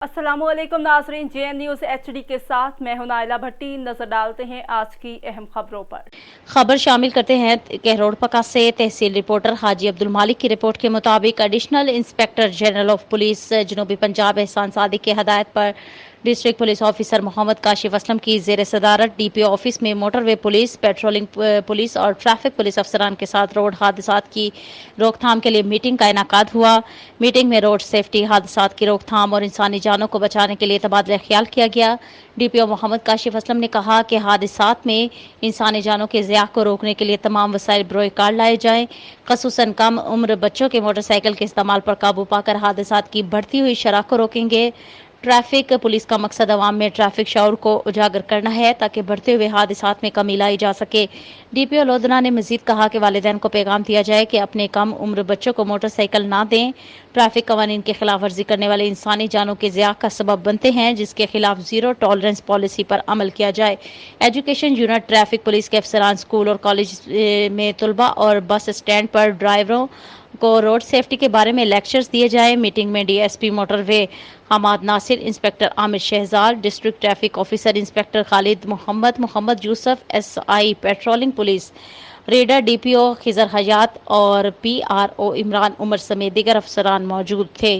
अस्सलाम वालेकुम नाजरीन, JN न्यूज़ HD के साथ मैं हूं नाइला भट्टी। नजर डालते हैं आज की अहम खबरों पर। खबर शामिल करते हैं कहरोड़पका से तहसील रिपोर्टर हाजी अब्दुल मालिक की रिपोर्ट के मुताबिक additional inspector general of police जनूबी पंजाब एहसान सादिक की हदायत पर district police officer Mohammad Kashif Aslam की जेर सदारत DPO ऑफिस में मोटरवे पुलिस, पेट्रोलिंग पुलिस और ट्रैफिक पुलिस अफसरान के साथ रोड हादसात की रोकथाम के लिए मीटिंग का इनेकाद हुआ। मीटिंग में रोड सेफ्टी, हादसात की रोकथाम और इंसानी जानों को बचाने के लिए तबादला ख्याल किया गया। DPO मोहम्मद काशिफ असलम ने कहा कि हादसात में इंसानी जानों के ज़िया को रोकने के लिए तमाम वसाइल बरोए कार लाए जाएं, खसूसन कम उम्र बच्चों के मोटरसाइकिल के इस्तेमाल पर काबू पाकर हादसात की बढ़ती हुई शरह को रोकेंगे। ट्रैफिक पुलिस का मकसद अवाम में ट्रैफिक शऊर को उजागर करना है ताकि बढ़ते हुए हादसात में कमी लाई जा सके। DPO लोधना ने मजीद कहा कि वालिदैन को पैगाम दिया जाए कि अपने कम उम्र बच्चों को मोटरसाइकिल ना दें। ट्रैफिक कवानीन की खिलाफ वर्जी करने वाले इंसानी जानों के ज़िया का सबब बनते हैं, जिसके खिलाफ जीरो टॉलरेंस पॉलिसी पर अमल किया जाए। एजुकेशन यूनिट, ट्रैफिक पुलिस के अफसरान, स्कूल और कॉलेज में तलबा और बस स्टैंड पर ड्राइवरों को रोड सेफ्टी के बारे में लेक्चर्स दिए जाए। मीटिंग में DSP motorway Hammad Nasir, inspector Amir Shahzad, district traffic officer inspector Khalid Mohammad Yusuf, SI patrolling police, reader DPO Khizar Hayat और PRO इमरान उमर समेत दीगर अफसरान मौजूद थे।